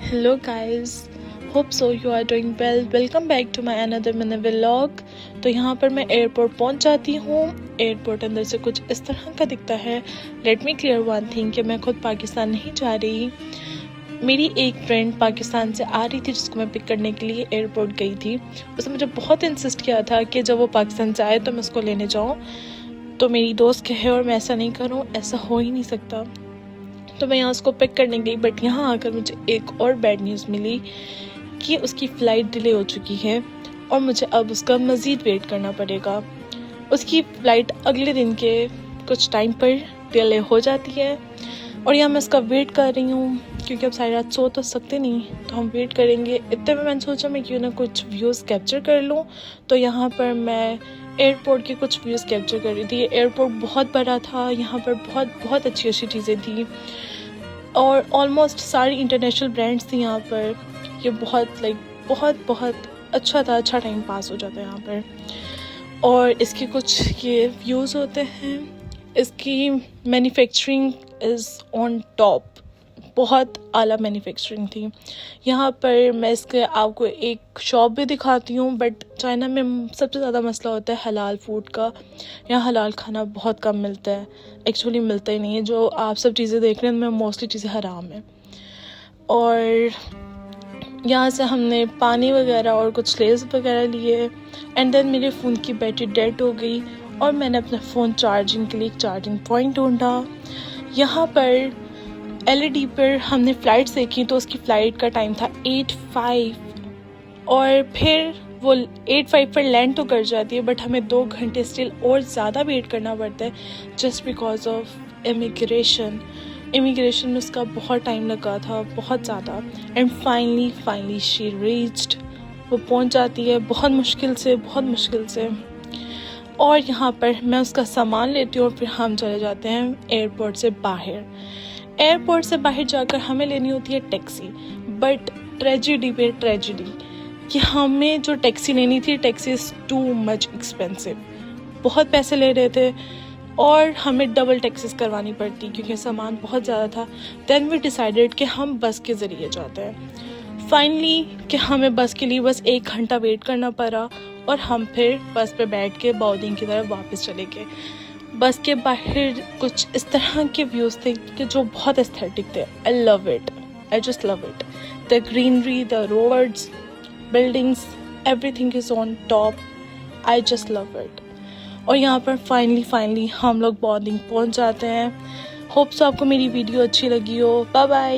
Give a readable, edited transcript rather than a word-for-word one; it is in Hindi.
Hello guys, hope so you are doing well. Welcome back to my another mini vlog. तो यहाँ पर मैं एयरपोर्ट पहुँच जाती हूँ. एयरपोर्ट अंदर से कुछ इस तरह का दिखता है. Let me clear one thing कि मैं खुद पाकिस्तान नहीं जा रही. मेरी एक फ्रेंड पाकिस्तान से आ रही थी जिसको मैं पिक करने के लिए एयरपोर्ट गई थी. उसने मुझे बहुत इंसिस्ट किया था कि जब वो पाकिस्तान से आए तो मैं उसको लेने जाऊँ. तो मेरी दोस्त कहे और मैं ऐसा नहीं करूँ, ऐसा हो ही नहीं सकता. तो मैं यहाँ उसको पिक करने गई, बट यहाँ आकर मुझे एक और बैड न्यूज़ मिली कि उसकी फ़्लाइट डिले हो चुकी है और मुझे अब उसका मज़ीद वेट करना पड़ेगा. उसकी फ़्लाइट अगले दिन के कुछ टाइम पर डिले हो जाती है और यहाँ मैं उसका वेट कर रही हूँ क्योंकि अब सारी रात सो तो सकते नहीं, तो हम वेट करेंगे. इतने में मैंने सोचा मैं क्यों ना कुछ व्यूज़ कैप्चर कर लूँ. तो यहाँ पर मैं एयरपोर्ट के कुछ व्यूज़ कैप्चर कर रही थी. एयरपोर्ट बहुत बड़ा था, यहाँ पर बहुत अच्छी चीज़ें थी और ऑलमोस्ट सारी इंटरनेशनल ब्रांड्स थी यहाँ पर. ये बहुत अच्छा था, अच्छा टाइम पास हो जाता है यहाँ पर. और इसके कुछ ये व्यूज़ होते हैं. इसकी मैन्युफैक्चरिंग इज़ ऑन टॉप, बहुत आला मैन्युफैक्चरिंग थी. यहाँ पर मैं इसके आपको एक शॉप भी दिखाती हूँ. बट चाइना में सबसे ज़्यादा मसला होता है हलाल फूड का. यहाँ हलाल खाना बहुत कम मिलता है, एक्चुअली मिलता ही नहीं है. जो आप सब चीज़ें देख रहे हैं उनमें मोस्टली चीज़ें हराम है. और यहाँ से हमने पानी वगैरह और कुछ लेज़ वगैरह लिए. एंड देन मेरे फ़ोन की बैटरी डेड हो गई और मैंने अपना फ़ोन चार्जिंग के लिए एक चार्जिंग पॉइंट ढूंढा. यहाँ पर LED पर हमने फ़्लाइट्स देखी तो उसकी फ़्लाइट का टाइम था 8:05 और फिर वो 8:05 पर लैंड तो कर जाती है, बट हमें 2 घंटे स्टिल और ज़्यादा वेट करना पड़ता है जस्ट बिकॉज ऑफ इमिग्रेशन में उसका बहुत टाइम लगा था, बहुत ज़्यादा. एंड फाइनली शी रीच्ड, वो पहुंच जाती है बहुत मुश्किल से. और यहाँ पर मैं उसका सामान लेती हूँ और फिर हम चले जाते हैं एयरपोर्ट से बाहर. एयरपोर्ट से बाहर जाकर हमें लेनी होती है टैक्सी. बट ट्रेजिडी कि हमें जो टैक्सी लेनी थी, taxi is too much expensive. बहुत पैसे ले रहे थे और हमें डबल टैक्सीज करवानी पड़ती क्योंकि सामान बहुत ज़्यादा था. देन वी डिसाइडेड कि हम बस के ज़रिए जाते हैं. फाइनली कि हमें बस के लिए बस 1 घंटा वेट करना पड़ा और हम फिर बस पे बैठ के बाउदिंग की तरफ वापस चले गए. बस के बाहर कुछ इस तरह के व्यूज़ थे कि जो बहुत एस्थेटिक थे. I just love it. The greenery, the roads, buildings, everything is on top. I just love it. और यहाँ पर फाइनली हम लोग बाउदिंग पहुँच जाते हैं. होप सो आपको मेरी वीडियो अच्छी लगी हो. Bye bye.